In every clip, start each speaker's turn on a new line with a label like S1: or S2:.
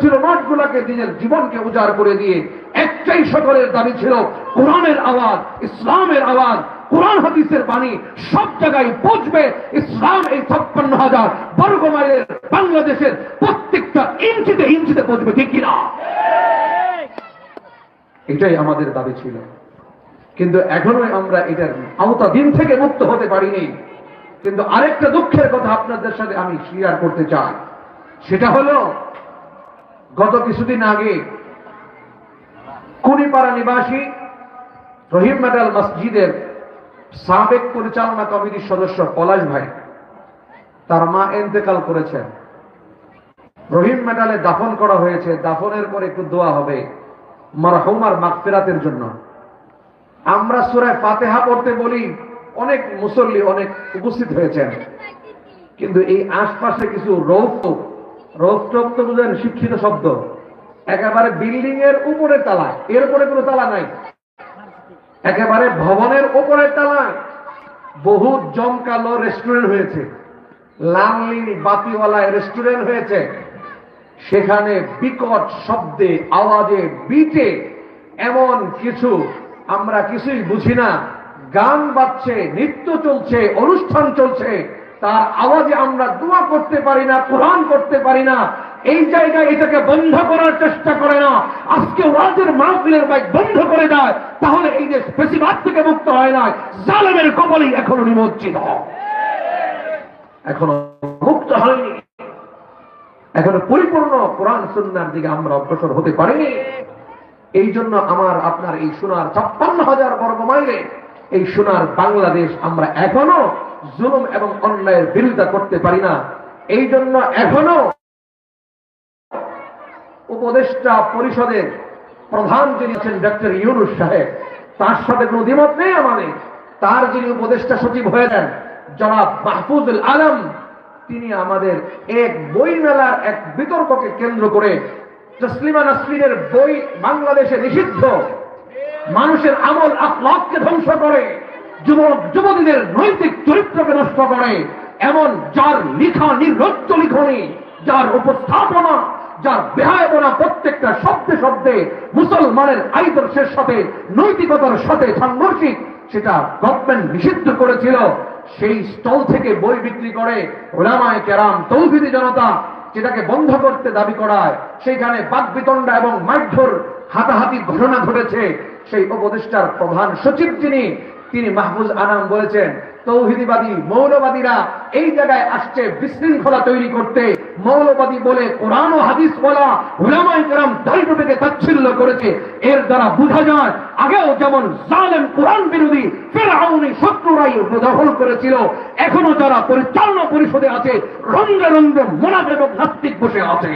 S1: ছিল মাঠগুলাকে নিজের জীবনকে উজাড় করে দিয়ে একটাই সকলের দাবি ছিল কোরআনের আওয়াজ, ইসলামের আওয়াজ, কোরআন হাদিসের বাণী সব জায়গায় পৌঁছবে। ইসলাম এই 56,000 বর্গ মাইলের বাংলাদেশের প্রত্যেকটা ইঞ্চিতে ইঞ্চিতে পৌঁছবে, ঠিক কিনা? এটাই আমাদের দাবি ছিল, কিন্তু এখনো আমরা এটার আওতাধীন থেকে মুক্ত হতে পারিনি। কিন্তু আরেকটা দুঃখের কথা আপনাদের সাথে আমি শেয়ার করতে চাই, সেটা হলো গত কিছুদিন আগে কুনিপাড়া নিবাসী রহিম মেটাল মসজিদের সাবেক পরিচালনা কমিটির সদস্য পলাশ ভাই, তার মা ইন্তেকাল করেছেন। রহিম মেটালে দাফন করা হয়েছে, দাফনের পরে একটু দোয়া হবে মারহুমার মাগফিরাতের জন্য। আমরা সূরা ফাতিহা পড়তে বলি, অনেক মুসল্লি অনেক উপস্থিত হয়েছেন, কিন্তু এই আশপাশে কিছু রৌফ তো বুঝেন শিক্ষিত শব্দ, একেবারে বিল্ডিং এর উপরের তালা, এর উপরে কোনো তালা নাই, একেবারে ভবনের উপরের তালা বহু জমকালো রেস্টুরেন্ট হয়েছে, লাললি বাতিওয়ালা রেস্টুরেন্ট হয়েছে। সেখানে বিকট শব্দে, আওয়াজে, বিটে এমন কিছু আমরা কিছুই বুঝি না, গান বাজছে, নৃত্য চলছে, অনুষ্ঠান চলছে, তার আওয়াজে আমরা দোয়া করতে পারি না, কোরআন করতে পারি না। এই জায়গায় এটাকে বন্ধ করার চেষ্টা করে না, আজকে ওয়াজের মাহফিলের বাইক বন্ধ করে দেয়, তাহলে এই দেশ বেশিরভাগ থেকে মুক্ত হয় না, জালেমের কবলেই এখনো নিমজ্জিত, এখনো মুক্ত হয়নি, এখনো পরিপূর্ণ কোরআন সুন্নাহর দিকে আমরা অগ্রসর হতে পারিনি। এই জন্য আমার আপনার এই সোনার 56,000 বর্গ মাইলে এই সোনার বাংলাদেশ আমরা এখনো জুলুম এবং অন্যায়ের বিরোধিতা করতে পারি না। এই জন্য এখনো উপদেষ্টা পরিষদের প্রধান যিনি আছেন ডক্টর ইউনূস সাহেব, তার সাথে কোনো দ্বিমত নেই আমাদের। তার যিনি উপদেষ্টা সচিব হয়ে যান জনাব মাহফুজুল আলম, তিনি আমাদের এক বই মেলার এক বিতর্ককে কেন্দ্র করে তসলিমা নাসরিনের বই বাংলাদেশে নিষিদ্ধ, মানুষের আমল আখলাককে ধ্বংস করে, যুবক যুবতীদের নৈতিক চরিত্রকে নষ্ট করে, এমন যার লিখা নির্লজ্জ লিখনি, যার উপস্থাপনা, যার বেহায়াপনা প্রত্যেকটা শব্দে শব্দে মুসলমানের আদর্শের সাথে নৈতিকতার সাথে সাংঘর্ষিক, সেটা গভর্নমেন্ট নিষিদ্ধ করেছিল। সেই স্টল থেকে বই বিক্রি করে উলামায়ে কেরাম, তৌহিদি জনতা যেটাকে বন্ধ করতে দাবি করায়, সেইখানে বাকবিতণ্ডা এবং মারধর হাতাহাতির ঘটনা ঘটেছে। সেই উপদেষ্টার প্রধান সচিব তিনি মাহফুজ আনাম বলেছেন, তৌহিদিবাদী মৌলবাদীরা এই জায়গায় আসছে বিশৃঙ্খলা তৈরি করতে, মৌলবাদী বলে কোরআন ও হাদিস বলা, উলামায়ে কেরাম দায়িত্বকে তাচ্ছিল্য করেছে। এর দ্বারা বোঝা যায় আগেও যেমন জালেম কোরআন বিরোধী ফিরআউনি শত্রুরাই দখল করেছিল, এখনো যারা পরিচালনা পরিষদে আছে রঙ্গে রঙ্গে মুনাফিক এবং নাস্তিক বসে আছে।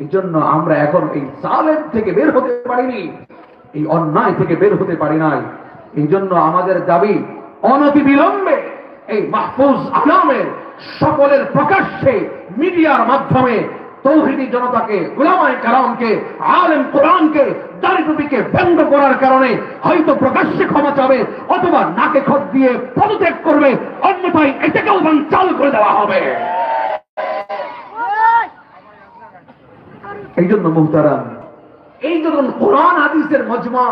S1: এই জন্য আমরা এখন এই জালেম থেকে বের হতে পারিনি, এই অন্যায় থেকে বের হতে পারি নাই। এই জন্য আমাদের দাবি অনতিবিলম্বে এই মাহফুজ আনামের সকলের প্রকাশ্যে মিডিয়ার মাধ্যমে তৌহিদি জনতাকে, উলামায়ে কেরামকে, আলেম কোরআনকে, দাড়ি টুপিকে ব্যঙ্গ করার কারণে হয়তো প্রকাশ্যে ক্ষমা চাবে, অথবা নাকে খত দিয়ে পদত্যাগ করবে, অন্যথায় এটাকেও বানচাল করে দেওয়া হবে। এই জন্য মুহতারাম, এই যখন কোরআন হাদিসের মজমা,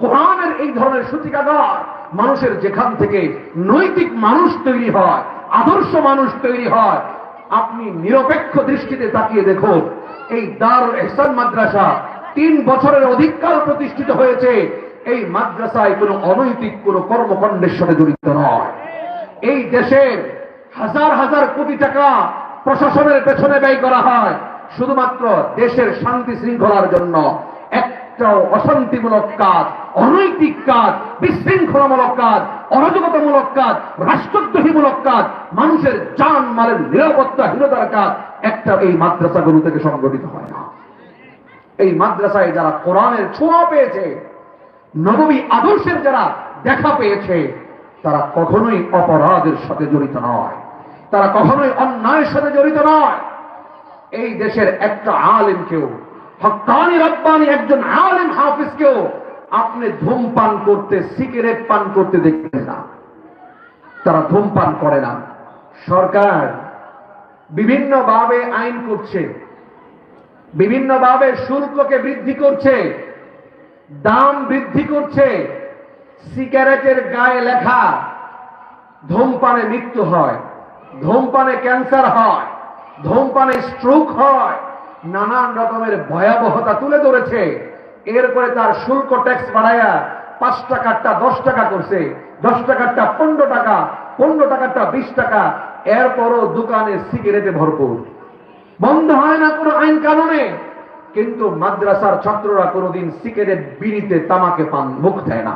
S1: কোরআনের এই ধরনের সূতিকাগার, মানুষের যেখান থেকে নৈতিক মানুষ তৈরি হয়, আদর্শ মানুষ তৈরি হয়, আপনি নিরপেক্ষ দৃষ্টিতে তাকিয়ে দেখুন, এই দারুল ইহসান মাদ্রাসা 3 বছরের অধিককাল প্রতিষ্ঠিত হয়েছে। এই মাদ্রাসায় কোনো অনৈতিক কোনো কর্মকাণ্ডের সাথে জড়িত নয়। এই দেশের হাজার হাজার কোটি টাকা প্রশাসনের পেছনে ব্যয় করা হয় শুধুমাত্র দেশের শান্তি শৃঙ্খলার জন্য। একটা অশান্তিমূলক কাজ, অনৈতিক কাজ, বিশৃঙ্খলামূলক কাজ, অরাজকতামূলক কাজ, রাষ্ট্রদ্রোহীমূলক কাজ, মানুষের জান মালের নিরাপত্তাহীনতার কাজ একটা এই মাদ্রাসাগুলো থেকে সংগঠিত হয় না। এই মাদ্রাসায় যারা কোরআনের ছোঁয়া পেয়েছে, নববী আদর্শের যারা দেখা পেয়েছে, তারা কখনোই অপরাধের সাথে জড়িত নয়, তারা কখনোই অন্যায়ের সাথে জড়িত নয়। এই দেশের একটা আলেমকেও, হক্কানি রব্বানি একজন আলেম হাফিজকেও আপনি ধূমপান করতে, সিগারেট পান করতে দেখবেন না, তারা ধূমপান করে না। সরকার বিভিন্নভাবে আইন করছে, বিভিন্নভাবে শুল্ককে বৃদ্ধি করছে, দাম বৃদ্ধি করছে। সিগারেটের গায়ে লেখা ধূমপানে মৃত্যু হয়, ধূমপানে ক্যান্সার হয়, ধূমপানে স্ট্রোক হয়, নানান রকমের ভয়াবহতা তুলে ধরেছে। এরপরে তার শুল্ক ট্যাক্স বাড়ায়া 5 টাকারটা 10 টাকা করছে, 10 টাকারটা 15 টাকা, 15 টাকারটা 20 টাকা। এরপরও দোকানে সিগারেটে ভরপুর, বন্ধ হয় না কোনো আইন কানুনে। কিন্তু মাদ্রাসার ছাত্ররা কোনোদিন সিগারেট, বিড়িতে, তামাকে পান মুখ দেয় না।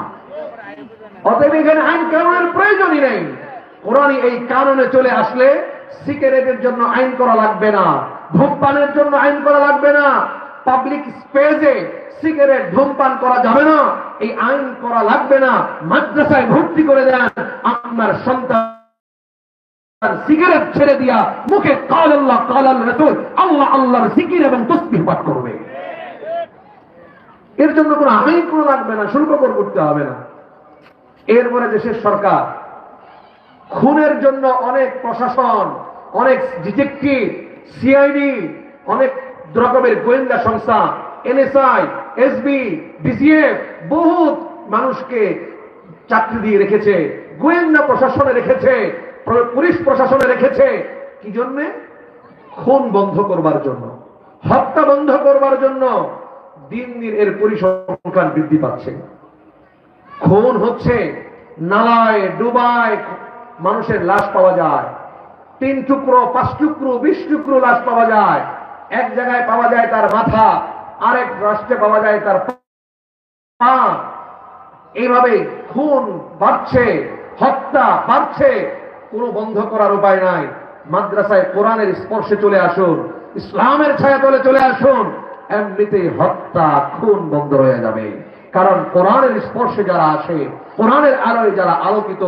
S1: অতএব এখানে আইন কানুনের প্রয়োজনই নেই। কোরআনই এই কানুনে চলে আসলে সিগারেটের জন্য আইন করা লাগবে না, ধূমপানের জন্য আইন করা লাগবে না, পাবলিক স্পেসে সিগারেট ধূমপান করা যাবে না, এই আইন করা লাগবে না। মাদ্রাসায় ভর্তি করে দেন, আপনার সন্তান সিগারেট ছেড়ে দিয়া মুখে কাল আল্লাহ কাল আল রাসূল আল্লাহ আল্লাহর জিকির এবং তাসবিহ পাঠ করবে। এর জন্য কোনো আইন করা লাগবে না, শুল্ক করতে হবে না। এরপরে দেশের সরকার খুনের জন্য অনেক প্রশাসন, অনেক ডিটেকটিভ, সিআইডি, অনেক রকমের গোয়েন্দা সংস্থা, এনএসআই, এসবি, ডিজিএফ, বহুত মানুষকে চাকরি দিয়ে রেখেছে, গোয়েন্দা প্রশাসনে রেখেছে, পুলিশ প্রশাসনে রেখেছে। কি জন্য? খুন বন্ধ করবার জন্য, হত্যা বন্ধ করবার জন্য। দিন দিন এর পরিসংখ্যান বৃদ্ধি পাচ্ছে। খুন হচ্ছে, নালায় ডুবায় মানুষের লাশ পাওয়া যায়, 3 টুকরো, 5 টুকরো, 20 টুকরো লাশ পাওয়া যায়। এক জায়গায় পাওয়া যায় তার মাথা, আরেক রাষ্ট্রে পাওয়া যায় তার পা। এইভাবে খুন বাড়ছে, হত্যা বাড়ছে, কোনো বন্ধ করার উপায় নাই। মাদ্রাসায় কোরআনের স্পর্শে চলে আসুন, ইসলামের ছায়া তলে চলে আসুন, এমনিতে হত্যা খুন বন্ধ হয়ে যাবে। কারণ কোরআনের স্পর্শে যারা আসে, কোরআনের আলোয় যারা আলোকিত,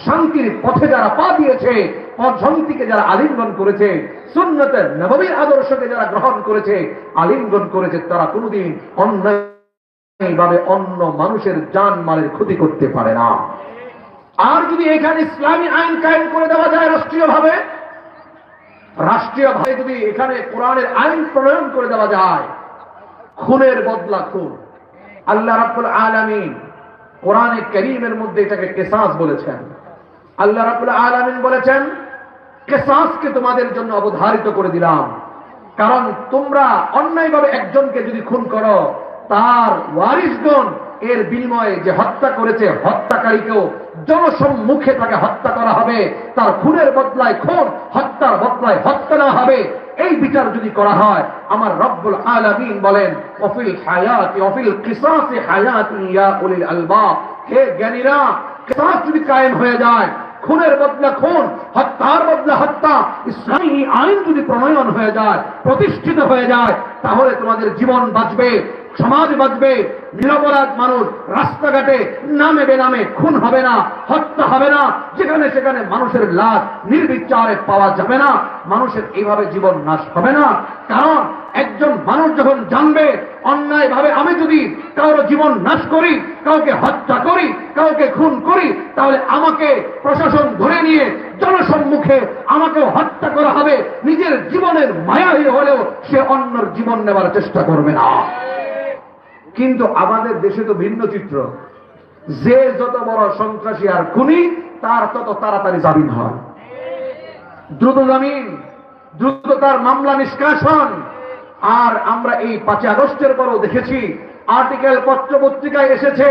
S1: শান্তির পথে যারা পা দিয়েছে, পথশান্তিকে যারা আলিঙ্গন করেছে, সুন্নতের নববীর আদর্শকে যারা গ্রহণ করেছে, আলিঙ্গন করেছে, তারা কোনোদিন অন্যায়ভাবে অন্য মানুষের জান মালের ক্ষতি করতে পারে না। আর যদি এখানে ইসলামী আইন কায়েম করে দেওয়া যায় রাষ্ট্রীয়ভাবে, রাষ্ট্রীয়ভাবে যদি এখানে কোরআনের আইন প্রণয়ন করে দেওয়া যায়, খুনের বদলা খুন। আল্লাহ রাব্বুল আলামিন কোরআনে কারীমের মধ্যে এটাকে কিসাস বলেছেন। আল্লাহ রাব্বুল আলামিন বলেছেন, কিসাসকে তোমাদের জন্য অবধারিত করে দিলাম, কারণ তোমরা অন্যায়ভাবে একজনকে যদি খুন করো, তার ওয়ারিসগণ এর বিনিময়ে যে হত্যা করেছে, হত্যাকারীকেও জনসম্মুখে তাকে হত্যা করা হবে, তার খুনের বদলায় খুন, হত্যার বদলায় হত্যা না হবে। এই বিচার যদি করা হয়, আমার রব্বুল আলামিন বলেন, ওয়াফিল হায়াতি ওয়াফিল কিসাসি হায়াতুন ইয়া উলিল আলবাব। হে জ্ঞানীরা, কিসাস যদি কায়েম হয়ে যায়, খুনের বদলা খুন, হত্যার বদলা হত্যা, ইসলামী আইন যদি প্রণয়ন হয়ে যায়, প্রতিষ্ঠিত হয়ে যায়, তাহলে তোমাদের জীবন বাঁচবে, সমাজ বাঁচবে। নিরপরাধ মানুষ রাস্তাঘাটে নামে বেনামে খুন হবে না, হত্যা হবে না, যেখানে সেখানে মানুষের লাশ নির্বিচারে পাওয়া যাবে না, মানুষের এইভাবে জীবন নাশ হবে না। কারণ একজন মানুষ যখন জানবে অন্যায় ভাবে আমি যদি কারোর জীবন নাশ করি, কাউকে হত্যা করি, কাউকে খুন করি, তাহলে আমাকে প্রশাসন ধরে নিয়ে জনসম্মুখে আমাকেও হত্যা করা হবে, নিজের জীবনের মায়াহী হলেও সে অন্যর জীবন নেবার চেষ্টা করবে না। কিন্তু আমাদের দেশে তো ভিন্ন চিত্র। যে যত বড় সন্ত্রাসী আর খুনি, তার তত তাড়াতাড়ি জামিন হয়, দ্রুত জামিন, দ্রুত তার মামলা নিষ্কাশন। আর আমরা এই 5 আগস্টের পরও দেখেছি, আর্টিকেল পত্র পত্রিকায় এসেছে,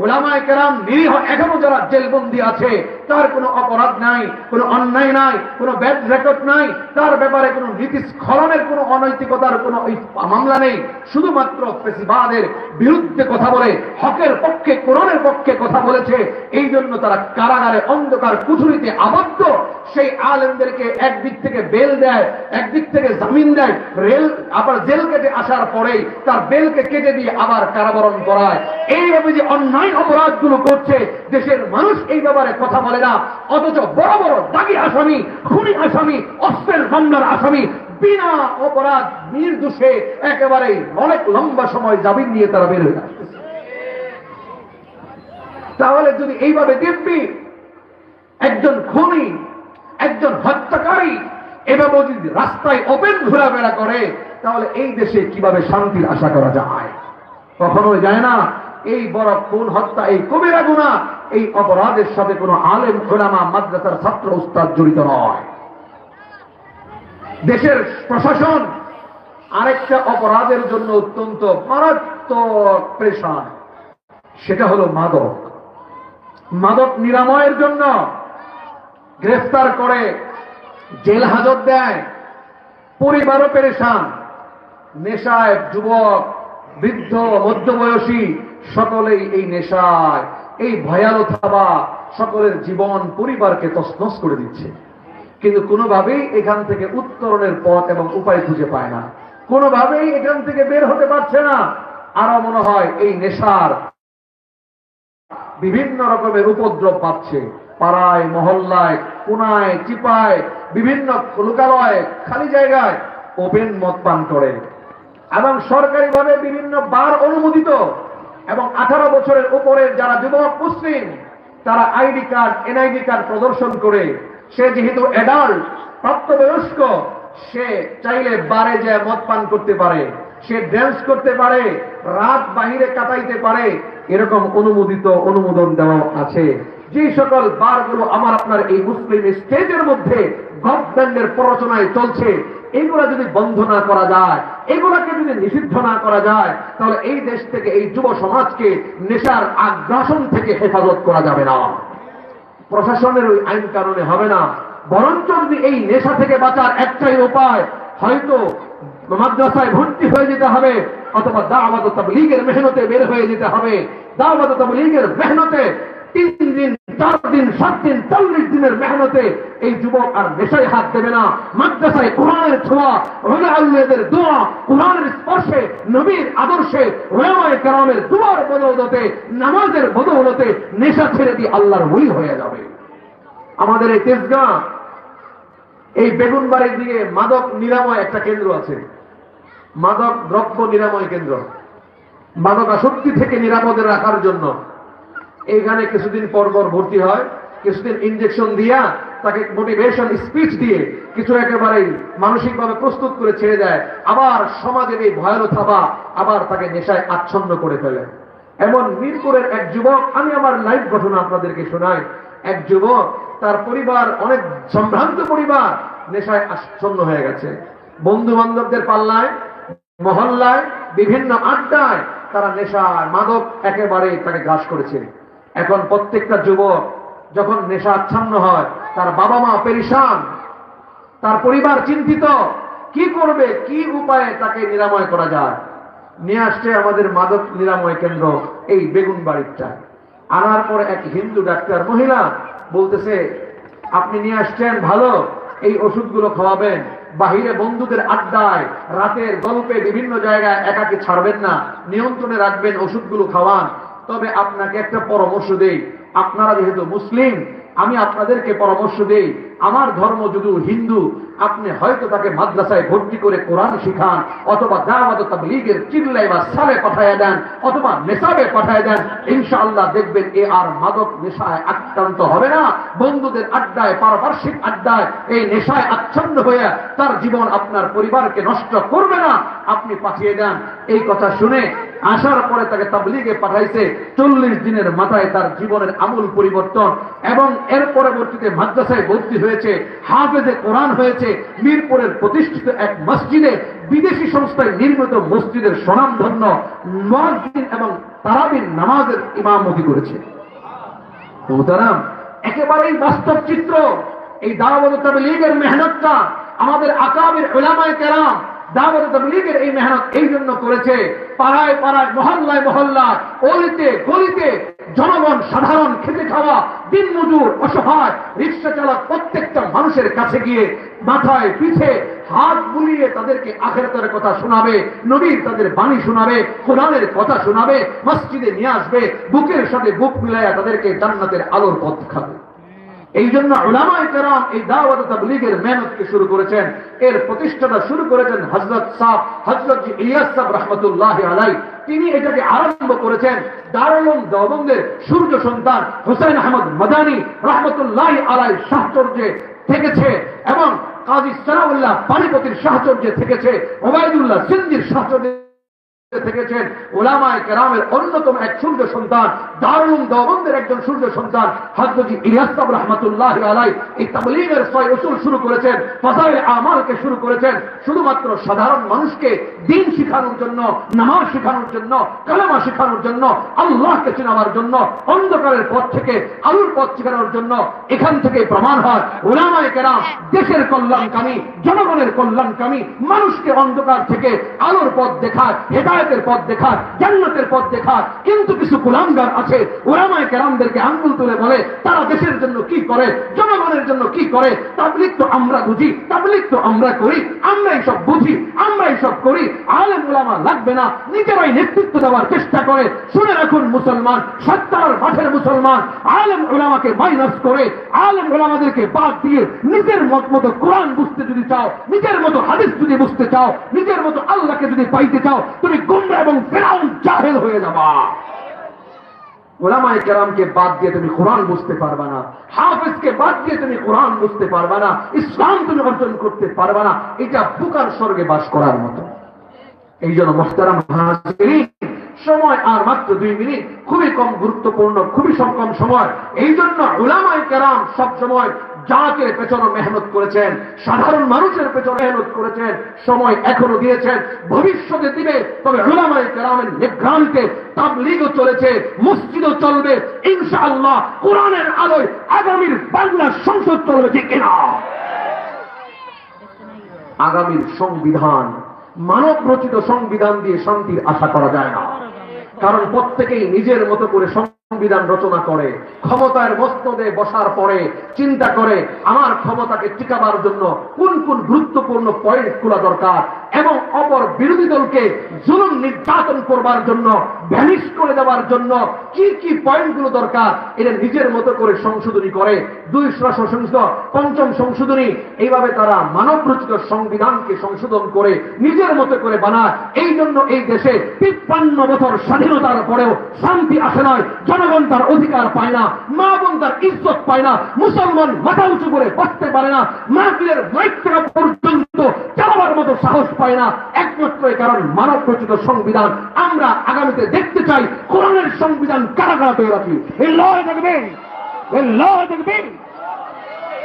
S1: ওলামায়ে কেরাম নিরীহ এখনো যারা জেলবন্দি আছে, তার কোনো অপরাধ নাই, কোনো অন্যায় নাই, কোনো ব্যাড রেকর্ড নাই, তার ব্যাপারে কোনো নীতি স্খলনের, কোনো অনৈতিকতার কোনো মামলা নেই, শুধুমাত্র ফেসিবাদের বিরুদ্ধে কথা বলে হকের পক্ষে, কোরআনের পক্ষে কথা বলেছে, এই জন্য তারা কারাগারে অন্ধকার কুঠুরিতে আবদ্ধ। সেই আলেমদেরকে একদিক থেকে বেল দেয়, একদিক থেকে জামিন দেয়, রেল আবার জেল কেটে আসার পরেই তার বেলকে কেটে দিয়ে আবার কারাবরণ করায়। এইভাবে যে অন্যায় অপরাধগুলো করছে, দেশের মানুষ এই ব্যাপারে কথা বলে না, অথচ বড় বড় দাগী আসামি, খুনি আসামি, অস্ত্রের মামলার আসামি বিনা অপরাধ নির্দোষে একেবারে অনেক লম্বা সময় জামিন নিয়ে তারা বের হয়ে আসছে। তাহলে যদি এইভাবে দেখবি একজন খুনি, একজন হত্যাকারী এভাবে যদি রাস্তায় ওপেন ঘোরাফেরা করে, তাহলে এই দেশে কিভাবে শান্তির আশা করা যায়? কখনোই যায় না। এই বড় খুন হত্যা, এই কবিরা গুনাহ, এই অপরাধের সাথে কোনো আলেম উলামা মাদ্রাসার ছাত্র উস্তাদ জড়িত নয়। দেশের প্রশাসন আরেকটা অপরাধের জন্য অত্যন্ত মারাত্মক পেরেশান, সেটা হলো মাদক। মাদক নিরাময়ের জন্য গ্রেফতার করে জেল হাজত দেয়, পরিবারও পেরেশান। নেশায় যুবক, বৃদ্ধ, মধ্যবয়সী সকলেই এই নেশায়, এই ভয়ালো থাবা সকলের জীবন পরিবারকে তছনছ করে দিচ্ছে। কিন্তু কোনোভাবেই এখান থেকে উত্তরণের পথ এবং উপায় খুঁজে পায় না, কোনোভাবেই এখান থেকে বের হতে পারছে না। আরো মনে হয় এই নেশার বিভিন্ন রকমের উপদ্রব পাচ্ছে। পাড়ায়, মহল্লায়, কোনায়, চিপায়, বিভিন্ন লোকালয়ে, খালি জায়গায় ওপেন মদ পান করে এবং সরকারিভাবে বিভিন্ন বার অনুমোদিত। এবং 18 বছরের উপরের যারা যুবক মুসলিম, তারা আইডি কার্ড, এনআইডি কার্ড প্রদর্শন করে, সে যেহেতু অ্যাডাল্ট, প্রাপ্তবয়স্ক, সে চাইলে বারে যায় মদ পান করতে পারে, সে ড্যান্স করতে পারে, রাত বাহিরে কাটাইতে পারে, এরকম অনুমোদন দেওয়া আছে। যে সকল বারগুলো আমার আপনার এই মুসলিম স্টেটের মধ্যে গভর্নমেন্টের প্ররোচনায় চলছে, এগুলা যদি বন্ধ না করা যায়, এগুলাকে যদি নিষিদ্ধ না করা যায়, তাহলে এই দেশ থেকে, এই যুব সমাজকে নেশার আগ্রাসন থেকে হেফাজত করা যাবে না। প্রশাসনের ওই আইন কানুনে হবে না, বরঞ্চ যদি এই নেশা থেকে বাঁচার একটাই উপায়, হয়তো মাদ্রাসায় ভর্তি হয়ে যেতে হবে, অথবা দাওয়াত ও তাবলীগের মেহনতে বের হয়ে যেতে হবে। দাওয়াত ও তাবলীগের মেহনতে 3 দিন, 4 দিন, 7 দিন, 40 দিনের মেহনতে এই যুবক আর নেশায় হাত দেবে না। মাদ্রাসায় কোরআনের ছোঁয়া, ওলামাদের দোয়া, কোরআনের স্পর্শে, নবীর আদর্শে, ওলামায়ে কেরামের দুয়ার বদৌলতে, নামাজের বদৌলতে নেশা ছেড়ে দিয়ে আল্লাহর ওলি হয়ে যাবে। আমাদের এই তেজগাঁ, এই বেগুনবাড়ির দিকে মাদক নিরাময় একটা কেন্দ্র আছে, মাদক দ্রব্য নিরাময় কেন্দ্র। মাদক আসক্তি থেকে নিরাপদে রাখার জন্য এইখানে কিছুদিন পর পর ভর্তি হয়, কিছুদিন ইনজেকশন দিয়া, তাকে মোটিভেশন স্পিচ দিয়ে কিছু একেবারেই মানসিকভাবে প্রস্তুত করে ছেড়ে দেয়। আবার সমাজের এই ভয়ালো থাবা আবার তাকে নেশায় আচ্ছন্ন করে ফেলে। এমন মিরপুরের এক যুবক, আমি আমার লাইভ ঘটনা আপনাদেরকে শোনাই। এক যুবক, তার পরিবার অনেক সম্ভ্রান্ত পরিবার, নেশায় আচ্ছন্ন হয়ে গেছে। বন্ধু বান্ধবদের পাল্লায়, মহল্লায়, বিভিন্ন আড্ডায় তারা নেশায়, মাদক একেবারে তাকে গ্রাস করেছে। এখন প্রত্যেকটা যুবক যখন নেশা আচ্ছন্ন হয়, তার বাবা মা পেরেশান, তার পরিবার চিন্তিত, কি করবে, কি উপায়ে তাকে নিরাময় করা যায়। নিয়ে আসছে আমাদের মাদক নিরাময় কেন্দ্র এই বেগুনবাড়িটা। আনার পরে এক হিন্দু ডাক্তার মহিলা বলতেছে, আপনি নিয়ে আসছেন ভালো, এই ওষুধগুলো খাওয়াবেন, বাহিরে বন্ধুদের আড্ডায়, রাতের গল্পে বিভিন্ন জায়গায় একাকি ছাড়বেন না, নিয়ন্ত্রণে রাখবেন, ওষুধগুলো খাওয়ান। তবে আপনাকে একটা পরামর্শ দেই, আপনারা যেহেতু মুসলিম, আমি আপনাদেরকে পরামর্শ দেই, আমার ধর্ম যদিও হিন্দু, আপনি হয়তো তাকে মাদ্রাসায় ভর্তি করে কোরআন শিখান, অথবা দাওয়াত ও তাবলীগের চিল্লাই বা সালে পাঠায় দেন, অথবা নেশাবে পাঠায় দেন। ইনশাআল্লাহ দেখবেন এ আর মাদক নেশায় আক্রান্ত হবে না। বন্ধুদের আড্ডায়, পারপার্শ্বিক আড্ডায় এই নেশায় আচ্ছন্ন হয়ে তার জীবন, আপনার পরিবারকে নষ্ট করবে না। আপনি পাঠিয়ে দেন। এই কথা শুনে আসার পরে তাকে তাবলীগে পাঠাইছে। 40 দিনের মাথায় তার জীবনের আমূল পরিবর্তন, এবং এর পরবর্তীতে মাদ্রাসায় ভর্তি হয়েছে, হাফেজে কোরআন হয়েছে। মিরপুরের প্রতিষ্ঠিত এক মসজিদে, বিদেশি সংস্থায় নির্মিত মসজিদের স্বনামধন্য মুয়াজ্জিন এবং তারাবির নামাজের ইমামতি করেছে। মুহতারাম, একেবারেই বাস্তব চিত্র। এই দাওয়াত ও তাবলীগের মেহনতটা আমাদের আকাবির উলামায়ে কেরাম দাওয়াত ও তাবলীগের এই মেহনত এই জন্য করেছে, পাড়ায় পাড়ায়, মহল্লায় মহল্লায়, অলিতে গলিতে জনগণ, সাধারণ খেতে খাওয়া দিনমজুর, অসহায় রিক্সা চালক প্রত্যেকটা মানুষের কাছে গিয়ে মাথায় পিঠে হাত বুলিয়ে তাদেরকে আখিরাতের কথা শোনাবে, নবীর তাদের বাণী শোনাবে, কোরআনের কথা শোনাবে, মসজিদে নিয়ে আসবে, বুকের সাথে বুক মিলাইয়া তাদেরকে জান্নাতের আলোর পথ দেখাবে। এই জন্য উলামায়ে কেরাম এই দাওয়াত ও তাবলীগের মেহনতকে শুরু করেছেন। এর প্রতিষ্ঠাতা শুরু করেছেন হযরত ইলিয়াস সাহেব রাহমাতুল্লাহি আলাইহি। তিনি এটাকে আরম্ভ করেছেন। দারুল উলুম দেওবন্দের সূর্য সন্তান হুসাইন আহমদ মাদানী রাহমাতুল্লাহি আলাইহি সাহচর্যে থেকেছে, এবং কাজী সানাউল্লাহ পানিপতির সাহচর্যে থেকেছে, ওবায়দুল্লাহ সিন্ধির সাহচর্যে থেকেছেন, উলামায়ে কেরামের অন্যতম এক সূর্য সন্তান, দারুল দেওবন্দের একজন সূর্য সন্তান হযরত ইলিয়াস সাহেব রাহমাতুল্লাহ আলাইহি এই তাবলীগের 6 উসুল শুরু করেছেন, ফাযাইল আমালকে শুরু করেছেন শুধুমাত্র সাধারণ মানুষকে দ্বীন শিখানোর জন্য, নামাজ শিখানোর জন্য, কালেমা শিখানোর জন্য, আল্লাহকে চিনাবার জন্য, অন্ধকারের পথ থেকে আলোর পথ শিখানোর জন্য। এখান থেকে প্রমাণ হয় উলামায়ে কেরাম দেশের কল্যাণকামী, জনগণের কল্যাণকামী, মানুষকে অন্ধকার থেকে আলোর পথ দেখায়, হেদায়েতের পথ দেখায়, জান্নাতের পথ দেখায়। কিন্তু কিছু কুলাঙ্গার আছে, উলামায়ে কেরামদেরকে আঙ্গুল তুলে বলে তারা দেশের জন্য কি করে, জনগণের জন্য কি করে। তাবলীগ তো আমরা বুঝি, তাবলীগ তো আমরা করি, আমরা এইসব বুঝি, আমরা এইসব করি। আলেম উলামা লাগবে না, নিজেরাই নেতৃত্ব দেওয়ার চেষ্টা করে। শুনে রাখুন মুসলমান, সত্তার মাঠের মুসলমান, আলেম উলামাকে মাইনাস করে, আলেম উলামাদেরকে বাদ দিয়ে নিজের মতো কোরআন বুঝতে যদি চাও, নিজের মতো হাদিস যদি বুঝতে চাও, নিজের মতো আল্লাহকে যদি পাইতে চাও, তুমি গুমরা এবং ফিরাউন জাহেল হয়ে যাবা। উলামায়ে কেরামকে বাদ দিয়ে তুমি কোরআন বুঝতে পারবা না, হাফেজকে বাদ দিয়ে তুমি কোরআন বুঝতে পারবা না, ইসলাম তুমি অর্জন করতে পারবা না। এটা বুকার স্বর্গে বাস করার মতো। এই জন্য মুহতারাম হাজিরিন, সময় আর মাত্র 2 মিনিট, খুবই কম গুরুত্বপূর্ণ, খুবই কম সময়। এই জন্য উলামায়ে কেরাম সব সময় জাতের পেছনে মেহনত করেছেন, সাধারণ মানুষের পেছনে মেহনত করেছেন, সময় এখনো দিয়েছেন, ভবিষ্যতে দিবে। তবে উলামায়ে কেরামের নিগ্রান্তে তাবলীগও চলেছে, মসজিদও চলবে ইনশাআল্লাহ। কোরআনের আলোয় আগামীর বাংলা সংসদ চলবে, ঠিক কিনা? আগামীর সংবিধান, মানব রচিত সংবিধান দিয়ে শান্তির আশা করা যায় না। কারণ প্রত্যেকেই নিজের মতো করে সংবিধান রচনা করে, ক্ষমতার মস্তদে বসার পরে চিন্তা করে আমার ক্ষমতাকে টিকাবার জন্য কোন কোন গুরুত্বপূর্ণ পয়েন্ট খোলা দরকার, এবং অপর বিরোধী দলকে জুলুম নির্যাতন করবার জন্য, ভ্যানিশ করে দেওয়ার জন্য কি কি পয়েন্টগুলো দরকার, এটা নিজের মতো করে সংশোধনী করে। 2 সংশোধন, 5ম সংশোধনী, এইভাবে তারা মানব রচিত সংবিধানকে সংশোধন করে নিজের মতো করে বানায়। এই জন্য এই দেশে 53 বছর স্বাধীনতার পরেও শান্তি আসে নয়, জনগণ তার অধিকার পায় না, মা বোন তার ইজ্জত পায় না, মুসলমান মাথা উঁচু করে বাঁচতে পারে না, মাহফিলের মাইক থেকে পর্যন্ত চালাবার মতো সাহস পায় না। একমাত্র এই কারণ মানব রচিত সংবিধান। আমরা আগামীতে দেখতে চাই কোরআনের সংবিধান কারা কারা তৈরি রাখি।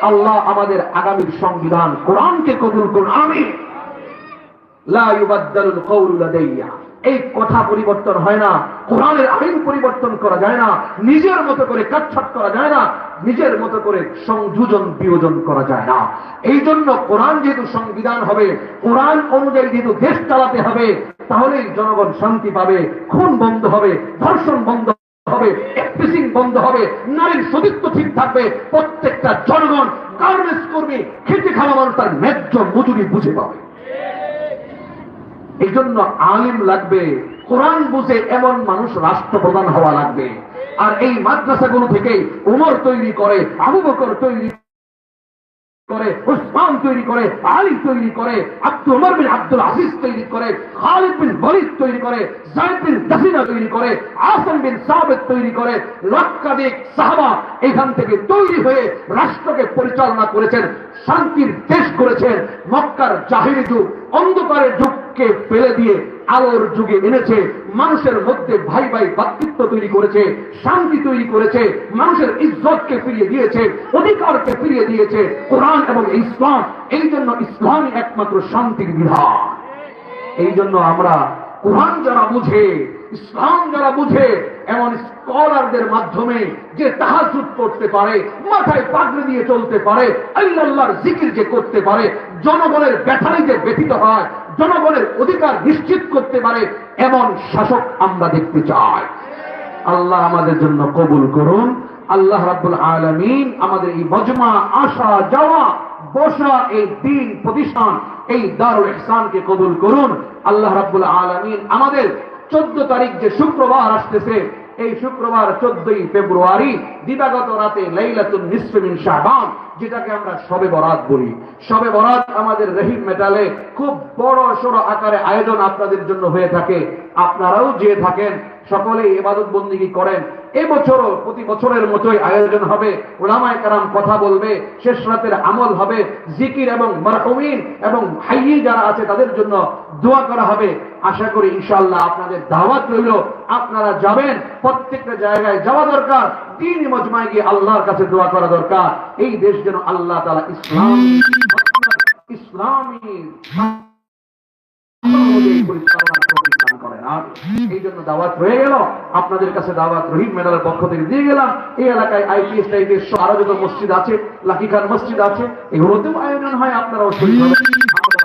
S1: আল্লাহ আমাদের আগামীর সংবিধান কোরআনকে কবুল করুন, আমিন। লা ইউবাদদালুল কওলু লাদাইয়া, এই কথা পরিবর্তন হয় না, কোরআনের আইন পরিবর্তন করা যায় না, নিজের মতো করে কাটছাট করা যায় না, নিজের মতো করে সংযোজন বিয়োজন করা যায় না। এই জন্য কোরআন যেহেতু সংবিধান হবে, কোরআন অনুযায়ী যেহেতু দেশ চালাতে হবে, তাহলেই জনগণ শান্তি পাবে, খুন বন্ধ হবে, ধর্ষণ বন্ধ হবে, এফপিসিং বন্ধ হবে, নারীর সতীত্ব ঠিক থাকবে, প্রত্যেকটা জনগণ, গার্মেন্টস কর্মী, খেটে খাওয়া মানুষ তার ন্যায্য মজুরি বুঝে পাবে। এই জন্য আলিম লাগবে, কোরআন বুঝে এমন মানুষ রাষ্ট্রপ্রধান হওয়া লাগবে। আর এই মাদ্রাসাগুলো থেকে উমর তৈরি করে, আবু বকর তৈরি করে, উসমান তৈরি করে, আলী তৈরি করে, আব্দুল ওমর বিন আব্দুল আজিজ তৈরি করে, খালিদ বিন ওয়ালিদ তৈরি করে, যায়েদ বিন জাসিনা তৈরি করে, আসম বিন সাবিত তৈরি করে, লক্ষাধিক সাহাবা এখান থেকে তৈরি হয়ে রাষ্ট্রকে পরিচালনা করেছেন, শান্তির দেশ করেছেন। মক্কার জাহিলি যুগ, অন্ধকারের যুগকে ফেলে দিয়ে আলোর যুগে এনেছে, মানুষের মধ্যে ভাই ভাই ভ্রাতৃত্ব তৈরি করেছে, শান্তি তৈরি করেছে, মানুষের ইজ্জতকে ফিরিয়ে দিয়েছে, অধিকারকে ফিরিয়ে দিয়েছে কোরআন এবং ইসলাম। এই জন্য ইসলামই একমাত্র শান্তির বিধান। এই জন্য আমরা কোরআন যারা বুঝে, ইসলাম যারা বুঝে, এমন স্কলারদের মাধ্যমে যে তাহাজ্জুদ করতে পারে, মাথায় পাগড়ি দিয়ে চলতে পারে, আল্লাহর জিকির যে করতে পারে, জনগণের ব্যথায় যে ব্যথিত হয়, জনগণের অধিকার নিশ্চিত করতে পারে, এমন শাসক আমরা দেখতে চাই। আল্লাহ আমাদের জন্য কবুল করুন। আল্লাহ রাব্বুল আলামিন আমাদের এই মজমা, আসা যাওয়া বসা, এই দিন প্রতিষ্ঠান, এই দারুল ইহসানকে কবুল করুন। আল্লাহ রাব্বুল আলামিন আমাদের 14 তারিখ যে শুক্রবার আসতেছে, এই শুক্রবার 14ই ফেব্রুয়ারি দিবাগত রাতে লাইলাতুন নিসফে মিন শাবান, যেটাকে আমরা শবে বরাত বলি। শবে বরাত আমাদের রহিম মেটালে খুব বড় সড় আকারে আয়োজন আপনাদের জন্য হয়ে থাকে। আপনারাও যে থাকেন সকলেই ইবাদত বন্দেগী করেন। এবছরও প্রতি বছরের মতোই আয়োজন হবে, উলামায়ে কেরাম কথা বলবে, শেষ রাতের আমল হবে, জিকির এবং মারহুমিন এবং হাইয়্যি যারা আছে তাদের জন্য দোয়া করা হবে। আশা করি ইনশাআল্লাহ আপনাদের দাওয়াত রইল, আপনারা যাবেন। প্রত্যেকটা জায়গায় যাওয়া দরকার, দ্বীনি মজমায় গিয়ে আল্লাহর কাছে দোয়া করা দরকার। এই দেশ যেন আল্লাহ তাআলা ইসলামী এই জন্য দাওয়াত হয়ে গেল। আপনাদের কাছে দাওয়াত রহিম মেডালের পক্ষ থেকে দিয়ে গেলাম। এই এলাকায় আইপিএস টাইপিএস আরো যত মসজিদ আছে, লাকি খান মসজিদ আছে, এগুলোতেও আয়োজন হয়, আপনারাও শরীর হবেন।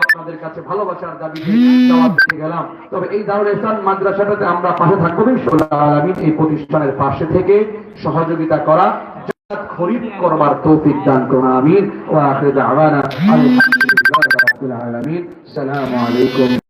S1: আপনাদের কাছে ভালোবাসার দাবিতে দাওয়াত দিয়ে গেলাম। তবে এই দারুল ইহসান মাদ্রাসাটাতে আমরা পাশে থাকবো ইনশাআল্লাহ আলামিন। এই প্রতিষ্ঠানের পাশে থেকে সহযোগিতা করা, খরিদ করবার তৌফিক দান করুন, আমিন। ওয়া আখিরু দাওয়ানা আলহামদুলিল্লাহি রাব্বিল আলামিন। আসসালামু আলাইকুম।